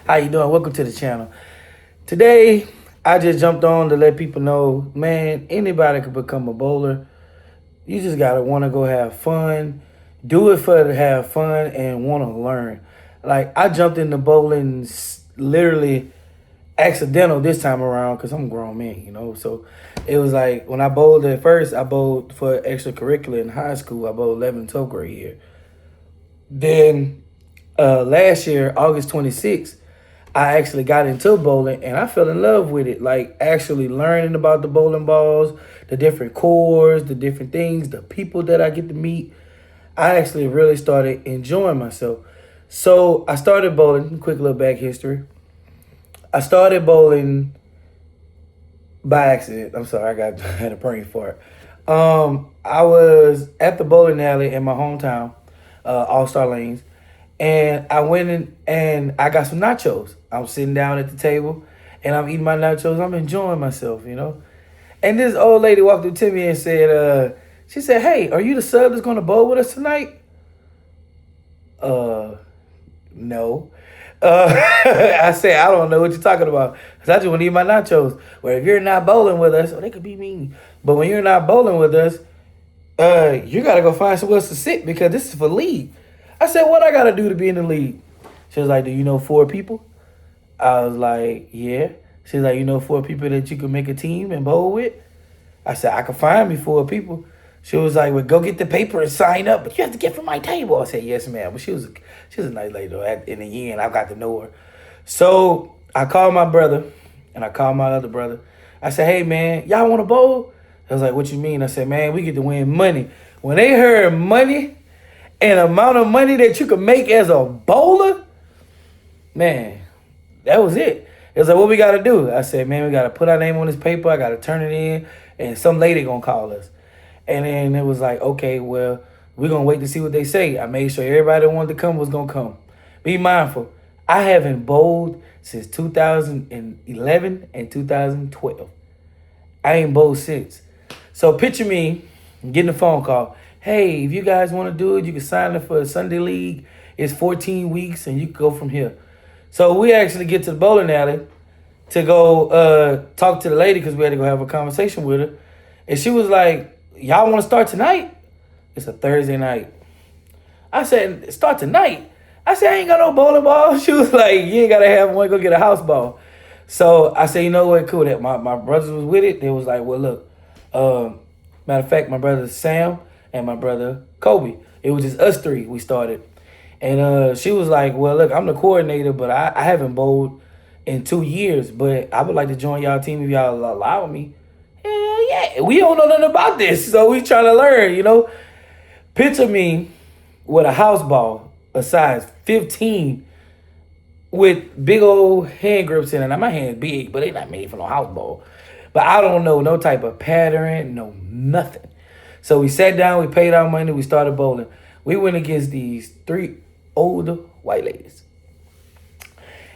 How you doing? Welcome to the channel. Today, I just jumped on to let people know, man, anybody could become a bowler. You just gotta want to go have fun, do it for to have fun, and want to learn. Like I jumped into bowling literally accidental this time around because I'm a grown man, So it was like when I bowled at first, I bowled for extracurricular in high school. I bowled 11th, 12th grade year. Then last year, August 26th, I actually got into bowling and I fell in love with it. Like actually learning about the bowling balls, the different cores, the different things, the people that I get to meet. I actually really started enjoying myself. So I started bowling. Quick little back history. I started bowling by accident. I'm sorry, I had a brain fart. I was at the bowling alley in my hometown, All Star Lanes, and I went in and I got some nachos. I'm sitting down at the table and I'm eating my nachos. I'm enjoying myself. And this old lady walked up to me and said, she said, "Hey, are you the sub that's gonna bowl with us tonight?" Uh, no. I said, "I don't know what you're talking about. Cause I just want to eat my nachos." Well, if you're not bowling with us, or they could be mean, but when you're not bowling with us, you gotta go find somewhere else to sit because this is for league. I said, "What I gotta do to be in the league?" She was like, "Do you know 4 people?" I was like, "Yeah." She's like, "You know 4 people that you can make a team and bowl with?" I said, "I can find me 4 people." She was like, "Well, go get the paper and sign up, but you have to get from my table." I said, "Yes, ma'am." But she was a nice lady though. In the end, I got to know her. So I called my brother and I called my other brother. I said, "Hey man, y'all want to bowl?" I was like, "What you mean?" I said, "Man, we get to win money." When they heard money and amount of money that you can make as a bowler, man, that was it. It was like, "What we got to do?" I said, "Man, we got to put our name on this paper. I got to turn it in, and some lady gonna call us." And then it was like, "Okay, well, we're gonna wait to see what they say." I made sure everybody that wanted to come was gonna come. Be mindful. I haven't bowled since 2011 and 2012. I ain't bowled since. So picture me getting a phone call. "Hey, if you guys want to do it, you can sign up for a Sunday league. It's 14 weeks and you can go from here." So we actually get to the bowling alley to go talk to the lady because we had to go have a conversation with her. And she was like, "Y'all want to start tonight?" It's a Thursday night. I said, "Start tonight?" I said, "I ain't got no bowling ball." She was like, "You ain't got to have one. Go get a house ball." So I said, "You know what? Cool." That my brothers was with it. They was like, "Well, look. Matter of fact, my brother Sam and my brother Kobe. It was just us three. We started." And she was like, "Well, look, I'm the coordinator, but I haven't bowled in 2 years. But I would like to join y'all team if y'all allow me." Hell yeah. We don't know nothing about this. So we trying to learn. Picture me with a house ball, a size 15, with big old hand grips in it. Now my hand's big, but they not made for no house ball. But I don't know no type of pattern, no nothing. So we sat down, we paid our money, we started bowling. We went against these 3 older white ladies.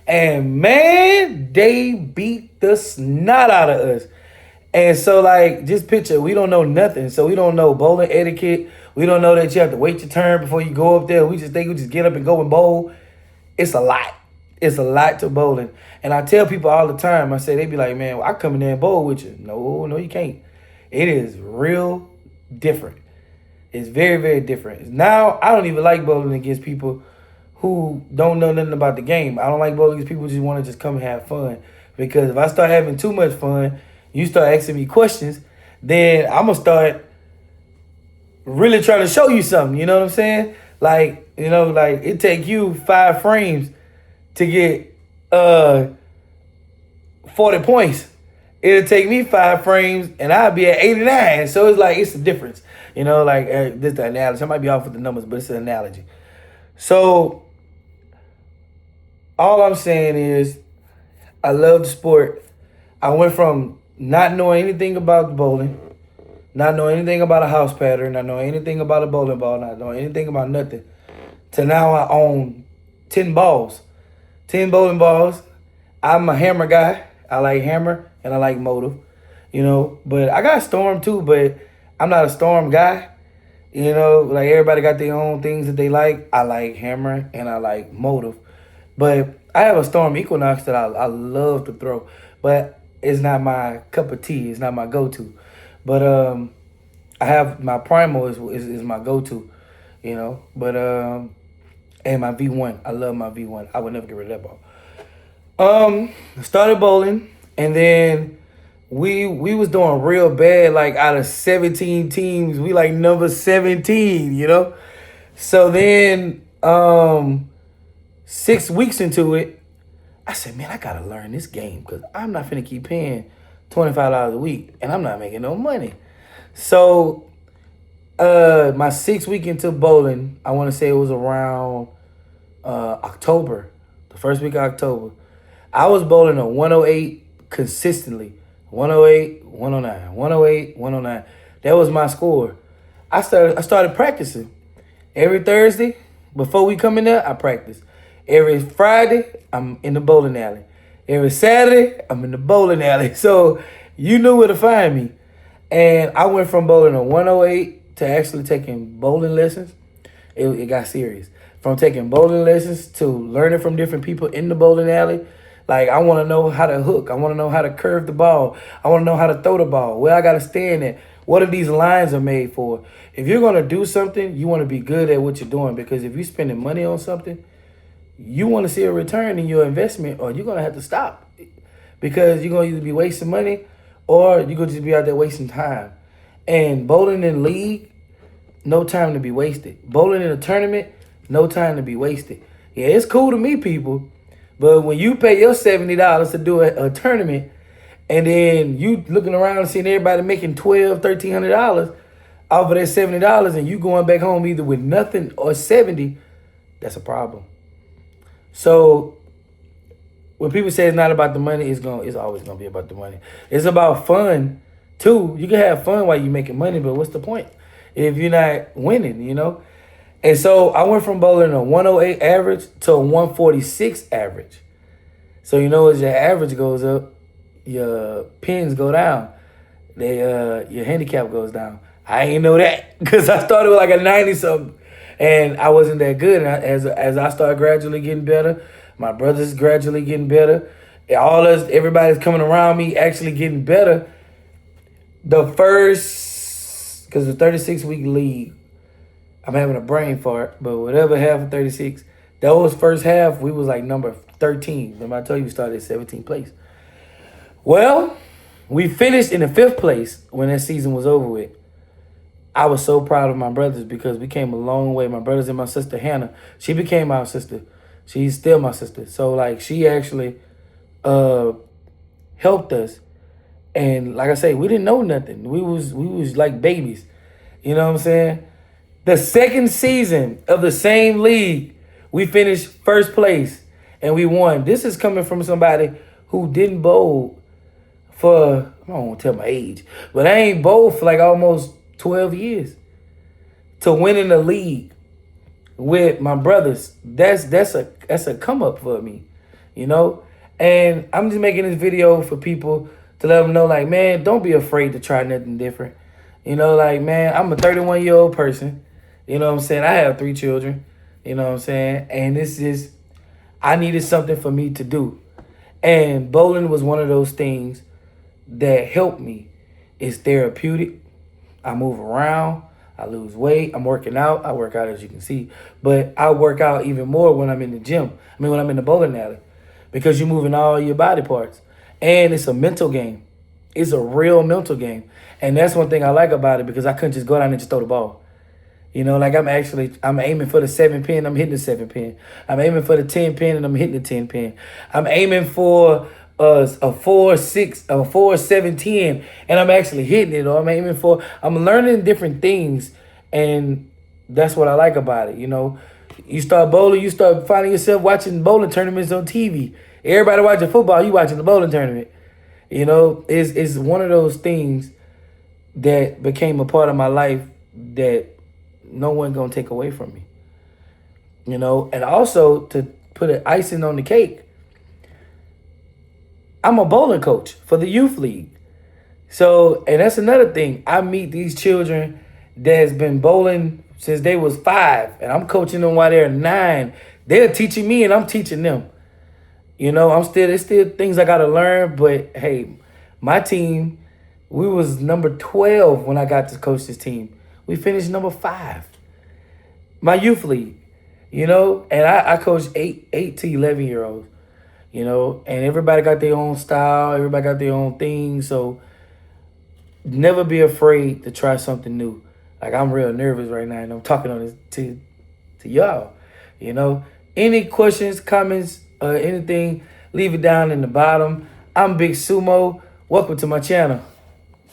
And man, they beat the snot out of us. And so, like, just picture, we don't know nothing. So we don't know bowling etiquette. We don't know that you have to wait your turn before you go up there. We just think we just get up and go and bowl. It's a lot. It's a lot to bowling. And I tell people all the time, I say, they be like, "Man, I come in there and bowl with you." No, no, you can't. It is real different. It's very, very different. Now, I don't even like bowling against people who don't know nothing about the game. I don't like bowling against people who just want to just come and have fun. Because if I start having too much fun, you start asking me questions, then I'm going to start really trying to show you something. You know what I'm saying? Like, it take you 5 frames to get 40 points. It'll take me 5 frames and I'll be at 89. So it's like, it's a difference. This is the analogy. I might be off with the numbers, but it's an analogy. So all I'm saying is I love the sport. I went from not knowing anything about the bowling, not knowing anything about a house pattern, not knowing anything about a bowling ball, not knowing anything about nothing, to now I own 10 balls, 10 bowling balls. I'm a hammer guy. I like hammer and I like motive, But I got storm too, but I'm not a storm guy. Like everybody got their own things that they like. I like hammer and I like motive. But I have a Storm Equinox that I love to throw, but it's not my cup of tea. It's not my go-to. But I have my Primal is my go-to, you know. But and my V1, I love my V1. I would never get rid of that ball. Started bowling, and then we was doing real bad. Like out of 17 teams, we like number 17, you know. So then 6 weeks into it, I said, man, I gotta learn this game because I'm not finna keep paying $25 a week, and I'm not making no money. So my 6 week into bowling, I want to say it was around October, the first week of October. I was bowling a 108 consistently. 108, 109, 108, 109. That was my score. I started practicing. Every Thursday, before we come in there, I practice. Every Friday, I'm in the bowling alley. Every Saturday, I'm in the bowling alley. So you knew where to find me. And I went from bowling a 108 to actually taking bowling lessons. It got serious. From taking bowling lessons to learning from different people in the bowling alley. Like, I want to know how to hook. I want to know how to curve the ball. I want to know how to throw the ball. Where I got to stand at. What are these lines are made for? If you're going to do something, you want to be good at what you're doing. Because if you're spending money on something, you want to see a return in your investment, or you're going to have to stop. Because you're going to either be wasting money or you're going to just be out there wasting time. And bowling in league, no time to be wasted. Bowling in a tournament, no time to be wasted. Yeah, it's cool to meet people, but when you pay your $70 to do a tournament, and then you looking around and seeing everybody making $1,200, $1,300 off of that $70, and you going back home either with nothing or 70, that's a problem. So when people say it's not about the money, it's always gonna be about the money. It's about fun too. You can have fun while you're making money, but what's the point if you're not winning, you know? And so I went from bowling a 108 average to a 146 average. So you know, as your average goes up, your pins go down. Your handicap goes down. I ain't know that because I started with like a 90 something, and I wasn't that good. And as I started gradually getting better, my brothers gradually getting better. Everybody's coming around me actually getting better. Because the 36-week league, I'm having a brain fart, but whatever half of 36, that was first half, we was like number 13. Remember I told you we started at 17th place. Well, we finished in the 5th place when that season was over with. I was so proud of my brothers because we came a long way. My brothers and my sister Hannah, she became our sister. She's still my sister. So like she actually helped us. And like I say, we didn't know nothing. We was like babies. You know what I'm saying? The second season of the same league, we finished first place and we won. This is coming from somebody who didn't bowl for, I don't want to tell my age, but I ain't bowled for like almost 12 years. To win in the league with my brothers, that's a come up for me, you know? And I'm just making this video for people to let them know, like, man, don't be afraid to try nothing different. You know, like, man, I'm a 31-year-old person. You know what I'm saying? I have 3 children. You know what I'm saying? And I needed something for me to do. And bowling was one of those things that helped me. It's therapeutic. I move around. I lose weight. I'm working out. I work out, as you can see. But I work out even more when I'm in the gym. When I'm in the bowling alley. Because you're moving all your body parts. And it's a mental game. It's a real mental game. And that's one thing I like about it, because I couldn't just go down and just throw the ball. You know, like I'm aiming for the 7 pin, I'm hitting the 7 pin. I'm aiming for the 10 pin, and I'm hitting the 10 pin. I'm aiming for a 4-6, a 4-7-10, and I'm actually hitting it. Or I'm learning different things, and that's what I like about it. You know, you start bowling, you start finding yourself watching bowling tournaments on TV. Everybody watching football, you watching the bowling tournament. You know, it's one of those things that became a part of my life that no one gonna take away from me. You know, and also to put an icing on the cake, I'm a bowling coach for the youth league. So, and that's another thing. I meet these children that's been bowling since they was 5, and I'm coaching them while they're 9. They're teaching me, and I'm teaching them. You know, there's still things I gotta learn, but hey, my team, we was number 12 when I got to coach this team. We finished number 5. My youth league, you know, and I coached 8 to 11-year-olds, you know, and everybody got their own style, everybody got their own thing. So never be afraid to try something new. Like I'm real nervous right now, and I'm talking on this to y'all. You know, any questions, comments, anything, leave it down in the bottom. I'm Big Sumo. Welcome to my channel.